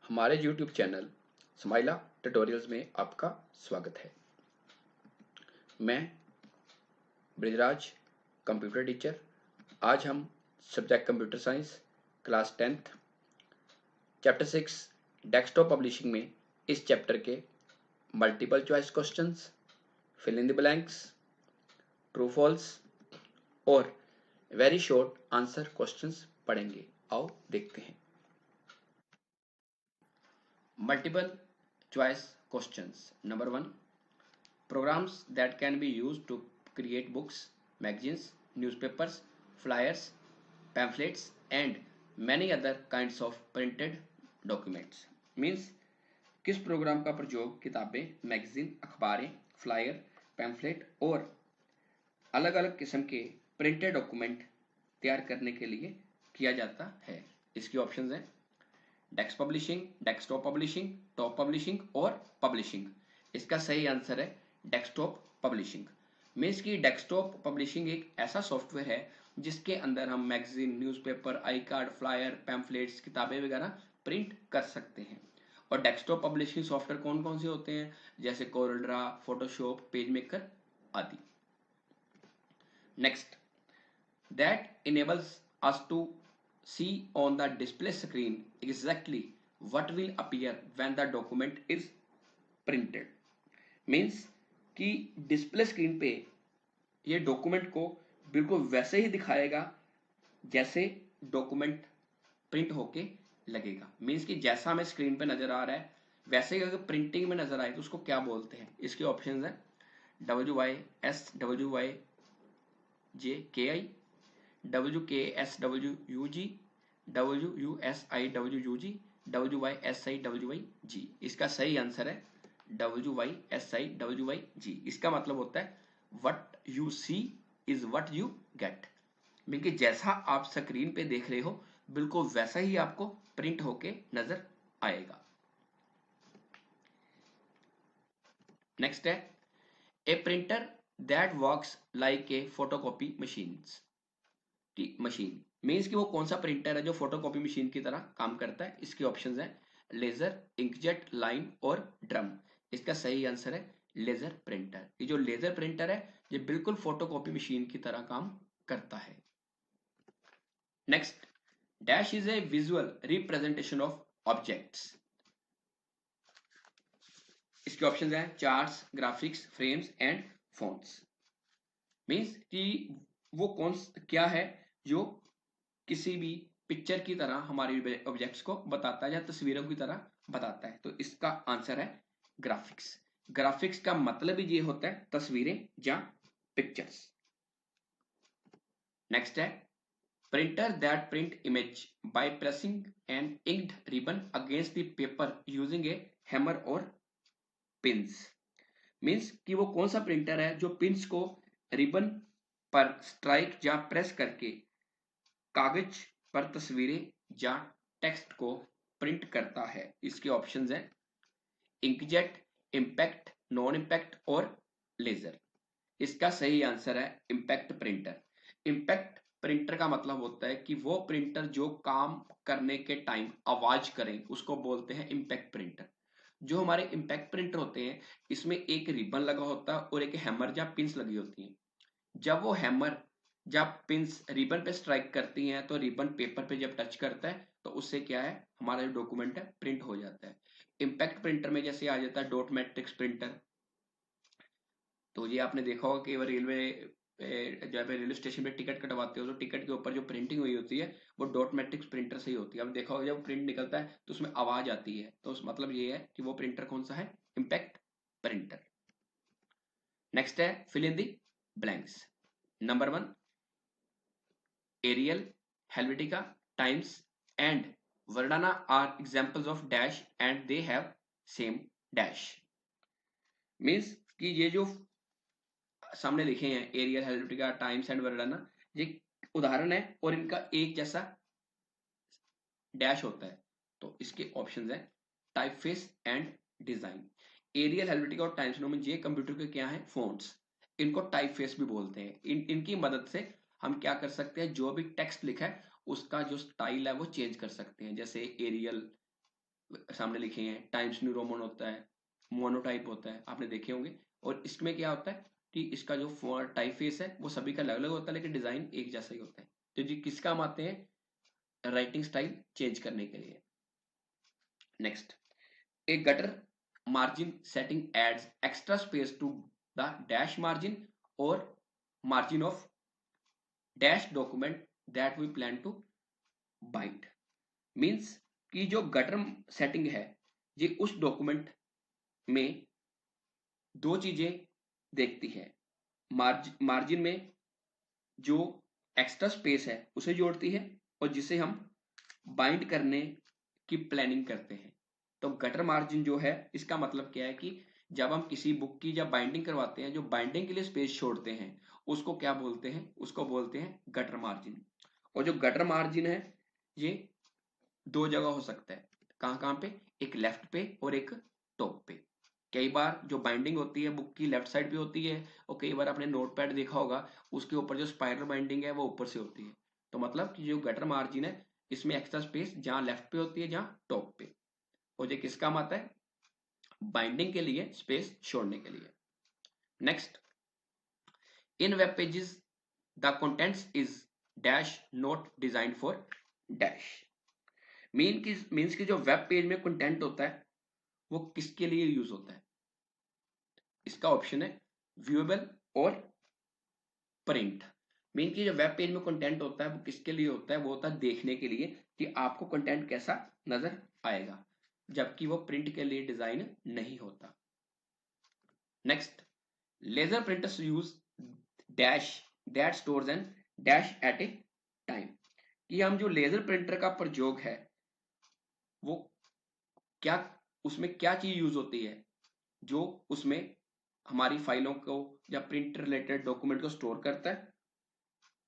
हमारे YouTube channel स्माइला tutorials में आपका स्वागत है। मैं ब्रिजराज कंप्यूटर टीचर। आज हम subject computer science class 10th chapter 6 desktop publishing में इस चैप्टर के multiple choice questions, fill in the blanks, true false और वेरी शॉर्ट आंसर क्वेश्चंस पढ़ेंगे। आओ देखते हैं। Multiple choice questions. Number 1, programs that can be used to create books, magazines, newspapers, flyers, pamphlets and many other kinds of printed documents। Means किस programme का प्रयोग किताबें, magazine, अखबारें, फ्लायर, पैम्फलेट और अलग अलग किस्म के प्रिंटेड डॉक्यूमेंट तैयार करने के लिए किया जाता है। इसके ऑप्शंस हैं desk publishing, desktop publishing, top publishing और पब्लिशिंग। इसका सही आंसर है डेस्कटॉप पब्लिशिंग। मीन्स की डेस्कटॉप पब्लिशिंग एक ऐसा सॉफ्टवेयर है जिसके अंदर हम magazine, newspaper, I card, flyer, pamphlets, किताबें वगैरह प्रिंट कर सकते हैं। और डेस्कटॉप पब्लिशिंग सॉफ्टवेयर कौन कौन से होते हैं, जैसे कोरलड्रा, फोटोशॉप, पेज मेकर आदि। Next, that enables us to see on the display screen exactly what will appear when the document is printed। Means कि डिस्प्ले स्क्रीन पे ये डॉक्यूमेंट को बिल्कुल वैसे ही दिखाएगा जैसे डॉक्यूमेंट प्रिंट होके लगेगा। मीन्स कि जैसा हमें स्क्रीन पे नजर आ रहा है वैसे ही अगर प्रिंटिंग में नजर आए तो उसको क्या बोलते हैं। इसके ऑप्शन है WYSWYJKI, WKSWUG, WUSIWUG, WYSIWYG। इसका सही आंसर है WYSIWYG। इसका मतलब होता है what you see is what you get. Mean कि जैसा आप स्क्रीन पे देख रहे हो बिल्कुल वैसा ही आपको प्रिंट होके नजर आएगा। नेक्स्ट है a printer that works like a photocopy machine. Means कि वो कौन सा प्रिंटर है जो फोटोकॉपी मशीन की तरह काम करता है। इसके ऑप्शंस हैं लेजर, इंकजेट, लाइन और ड्रम। इसका सही आंसर है लेजर प्रिंटर। ये जो लेजर प्रिंटर है ये बिल्कुल फोटोकॉपी मशीन की तरह काम करता है। Next, dash is a visual representation of objects. इसके ऑप्शंस हैं charts, graphics, frames and fonts. Means कि वो क्या है जो किसी भी पिक्चर की तरह हमारे ऑब्जेक्ट्स को बताता है या तस्वीरों की तरह बताता है। तो इसका आंसर है ग्राफिक्स। ग्राफिक्स का मतलब ही ये होता है तस्वीरें या पिक्चर्स। नेक्स्ट है printer that print image by pressing an inked ribbon against the paper using a hammer और पिंस। मीन्स कि वो कौन सा प्रिंटर है जो पिंस को रिबन पर स्ट्राइक या प्रेस करके कागज पर तस्वीरें या टेक्स्ट को प्रिंट करता है। इसके ऑप्शंस हैं इंकजेट, इंपैक्ट, नॉन इंपैक्ट और लेजर। इसका सही आंसर है इंपैक्ट प्रिंटर। इंपैक्ट प्रिंटर का मतलब होता है कि वो प्रिंटर जो काम करने के टाइम आवाज करें उसको बोलते हैं इंपैक्ट प्रिंटर। जो हमारे इंपैक्ट प्रिंटर होते हैं इसमें एक रिबन लगा होता है और एक हैमर या पिंस लगी होती है। जब वो हैमर जब पिंस रिबन पे स्ट्राइक करती हैं तो रिबन पेपर पे जब टच करता है तो उससे क्या है हमारा जो डॉक्यूमेंट है प्रिंट हो जाता है। इंपैक्ट प्रिंटर में जैसे आ जाता है डॉट मैट्रिक्स प्रिंटर। तो ये आपने देखा होगा कि रेलवे जब रेलवे स्टेशन पे टिकट कटवाते हो तो टिकट के ऊपर जो प्रिंटिंग हुई होती है वो डॉट मैट्रिक्स प्रिंटर से ही होती है। अब देखा होगा जब प्रिंट निकलता है तो उसमें आवाज आती है तो उस मतलब ये है कि वो प्रिंटर कौन सा है, इंपैक्ट प्रिंटर। नेक्स्ट है fill in the blanks. Number 1, Arial, Helvetica, Times and Verdana are examples of dash and they have same dash। Means कि ये जो सामने लिखे हैं एरियल, हेल्वेटिका, टाइम्स एंड वर्डाना ये उदाहरण है और इनका एक जैसा डैश होता है। तो इसके ऑप्शंस हैं typeface and design. Arial, Helvetica और टाइम्स में ये कंप्यूटर के क्या है फोन्ट्स। इनको टाइपफेस भी बोलते हैं। इनकी मदद से हम क्या कर सकते हैं जो भी टेक्स्ट लिखा है उसका जो स्टाइल है वो चेंज कर सकते हैं। जैसे एरियल सामने लिखे हैं, टाइम्स न्यू रोमन होता है, मोनोटाइप होता है, आपने देखे होंगे। और इसमें क्या होता है कि इसका जो टाइप फेस है वो सभी का अलग अलग होता है, लेकिन डिजाइन एक जैसा ही होता है। तो जी किस काम आते हैं, राइटिंग स्टाइल चेंज करने के लिए। Next, a gutter margin setting adds extra space to the dash margin or margin of dash document that we plan to bind। Means कि जो गटर सेटिंग है ये उस डॉक्यूमेंट में दो चीजें देखती है। मार्जिन में जो एक्स्ट्रा स्पेस है उसे जोड़ती है, और जिसे हम बाइंड करने की प्लानिंग करते हैं। तो गटर मार्जिन जो है इसका मतलब क्या है कि जब हम किसी बुक की जब बाइंडिंग करवाते हैं, जो बाइंडिंग के लिए स्पेस छोड़ते हैं उसको क्या बोलते हैं, उसको बोलते हैं गटर मार्जिन। और जो गटर मार्जिन है ये दो जगह हो सकता है, कहाँ कहाँ पे, एक लेफ्ट पे और एक टॉप पे। कई बार जो बाइंडिंग होती है बुक की लेफ्ट साइड पे होती है, और कई बार आपने नोटपैड देखा होगा उसके ऊपर जो स्पाइरल बाइंडिंग है वो ऊपर से होती है। तो मतलब कि जो गटर मार्जिन है इसमें एक्स्ट्रा स्पेस जहाँ लेफ्ट पे होती है जहाँ टॉप पे। और ये किस काम आता है, बाइंडिंग के लिए स्पेस छोड़ने के लिए। Next, in web pages the contents is dash not design for dash. Means की जो वेब पेज में कंटेंट होता है वो किसके लिए यूज होता है, इसका ऑप्शन है व्यूएबल और प्रिंट। मीन की जो वेब पेज में कंटेंट होता है वो किसके लिए होता है, वो होता है देखने के लिए कि आपको कंटेंट कैसा नजर आएगा, जबकि वो प्रिंट के लिए डिजाइन नहीं होता। Next, laser printers use dash that stores and dash at a time. कि हम जो लेजर प्रिंटर का प्रयोग है वो क्या, उसमें क्या चीज यूज होती है जो उसमें हमारी फाइलों को या प्रिंट रिलेटेड डॉक्यूमेंट को स्टोर करता है,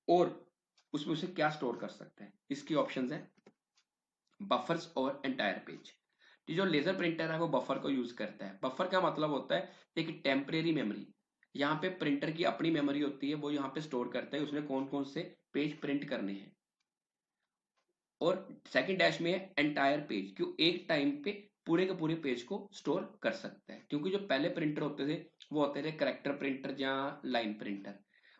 और उसमें उसे क्या स्टोर कर सकते हैं। इसकी ऑप्शंस हैं बफर्स और एंटायर पेज। जो लेजर प्रिंटर है वो बफर को यूज करता है। बफर का मतलब होता है एक टेम्परेरी मेमोरी। यहाँ पे प्रिंटर की अपनी मेमोरी होती है, वो यहाँ पे स्टोर करता है उसमें कौन कौन से पेज प्रिंट करने हैं। और सेकंड डैश में है एंटायर पेज, क्यों एक टाइम पे पूरे के पूरे पेज को स्टोर कर सकता है। क्योंकि जो पहले प्रिंटर होते थे वो होते थे करेक्टर प्रिंटर या लाइन प्रिंटर,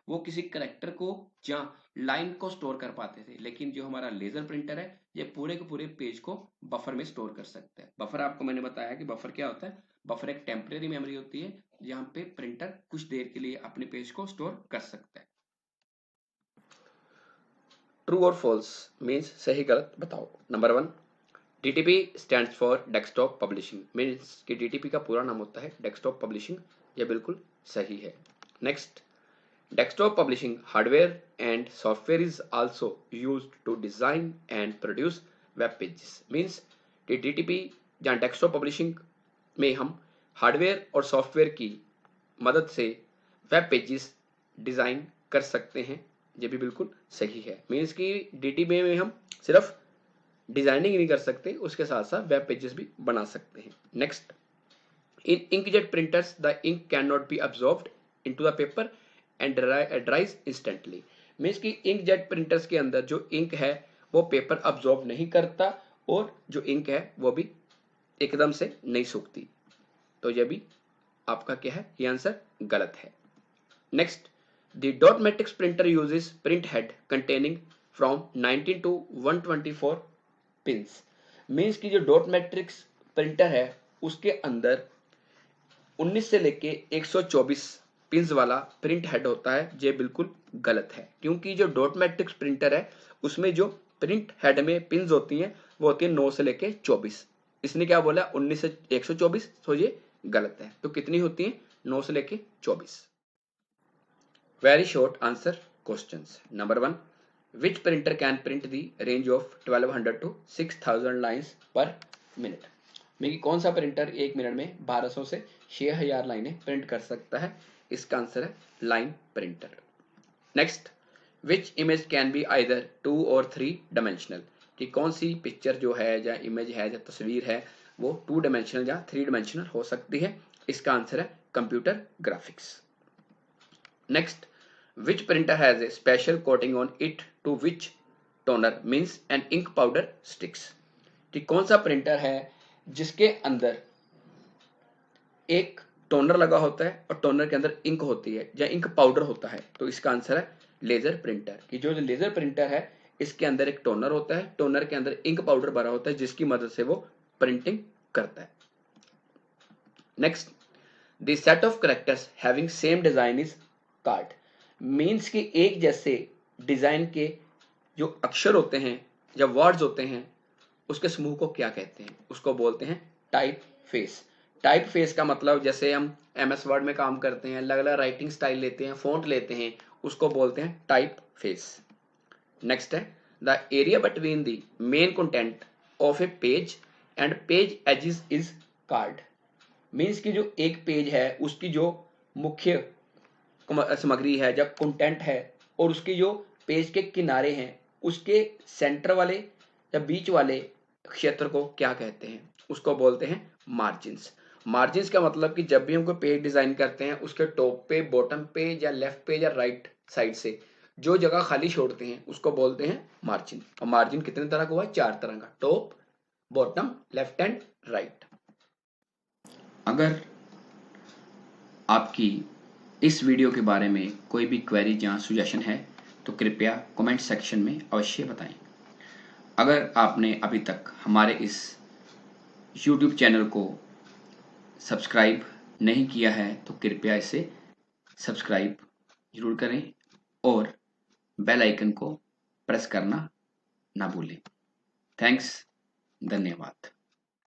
वो किसी करेक्टर को या लाइन को स्टोर कर पाते थे। लेकिन जो हमारा लेजर प्रिंटर है ये पूरे के पूरे पेज को बफर में स्टोर कर सकता है। बफर आपको मैंने बताया कि बफर क्या होता है, बफर एक टेम्परेरी मेमोरी होती है जहाँ पे प्रिंटर कुछ देर के लिए अपने पेज को स्टोर कर सकता है। ट्रू और फॉल्स मीन्स सही गलत बताओ। Number 1, DTP stands for desktop publishing. Means कि DTP का पूरा नाम होता है डेस्कटॉप पब्लिशिंग, यह बिल्कुल सही है। Next, desktop publishing hardware and software is also used to design and produce web pages. Means कि DTP या डेस्कटॉप पब्लिशिंग में हम हार्डवेयर और सॉफ्टवेयर की मदद से वेब पेजेस डिजाइन कर सकते हैं, ये भी बिल्कुल सही है। मीन्स कि DTP में हम सिर्फ डिजाइनिंग नहीं कर सकते, उसके साथ साथ वेब पेजेस भी बना सकते हैं। Next, in inkjet printers the ink can not be absorbed into the paper and dries instantly. Means कि इंकजेट प्रिंटर्स के अंदर जो इंक है वो पेपर अब्सॉर्ब नहीं करता, और जो इंक है वो भी एकदम से नहीं सूखती। तो ये भी आपका क्या है, ये आंसर गलत है। Next, the dot matrix printer uses print head containing from 19 to 124 pins. Means की जो डॉट मैट्रिक्स प्रिंटर है उसके अंदर 19 से लेके 124 पिंस वाला प्रिंट हेड होता है। ये बिल्कुल गलत है, क्योंकि जो डॉट मैट्रिक्स प्रिंटर है उसमें जो प्रिंट हेड में पिंस होती हैं वो होती है 9 से लेके 24। इसने क्या बोला 19 से 124, तो ये गलत है। तो कितनी होती है, 9 से लेके 24। Very short answer questions. Number 1, which printer can print the range of 1200 to 6000 lines per minute। में कौन सा प्रिंटर एक मिनट में 1200 से 6000 लाइनें प्रिंट कर सकता है, इसका आंसर है line printer. Next, which image can be either 2 और 3 डायमेंशनल। कि कौन सी पिक्चर जो है या इमेज है या तस्वीर है वो 2 डायमेंशनल या 3 डायमेंशनल हो सकती है, इसका आंसर है computer graphics. Next, which printer has a special coating on it to which toner means an ink powder sticks। कि कौन सा प्रिंटर है जिसके अंदर एक टोनर लगा होता है और टोनर के अंदर इंक होती है या इंक पाउडर होता है। तो इसका आंसर है लेजर प्रिंटर। कि जो लेजर प्रिंटर है इसके अंदर एक टोनर होता है, टोनर के अंदर इंक पाउडर भरा होता है जिसकी मदद से वो प्रिंटिंग करता है। Next, the set of characters having same design is card. Means कि एक जैसे डिजाइन के जो अक्षर होते हैं या वर्ड्स होते हैं उसके समूह को क्या कहते हैं? उसको बोलते हैं टाइप फेस। टाइप फेस का मतलब जैसे हम एमएस वर्ड में काम करते हैं, अलग अलग राइटिंग स्टाइल लेते हैं, फॉन्ट लेते हैं, उसको बोलते हैं टाइप फेस। नेक्स्ट है the area between the main content of a page and page edges is card. Means की जो एक पेज है उसकी जो मुख्य सामग्री है जब कंटेंट है और उसकी जो पेज के किनारे हैं उसके सेंटर वाले या बीच वाले क्षेत्र को क्या कहते हैं? उसको बोलते हैं मार्जिन्स। मार्जिन्स का मतलब कि जब भी हम कोई पेज डिजाइन करते हैं उसके टॉप पे, बॉटम पे या लेफ्ट पे या राइट साइड से जो जगह खाली छोड़ते हैं उसको बोलते हैं मार्जिन। और मार्जिन कितने तरह का हुआ? 4 तरह का, top, bottom, left and right. अगर आपकी इस वीडियो के बारे में कोई भी क्वेरी या सजेशन है तो कृपया कमेंट सेक्शन में अवश्य बताएं। अगर आपने अभी तक हमारे इस YouTube चैनल को सब्सक्राइब नहीं किया है तो कृपया इसे सब्सक्राइब जरूर करें और बेल आइकन को प्रेस करना ना भूलें। थैंक्स, धन्यवाद।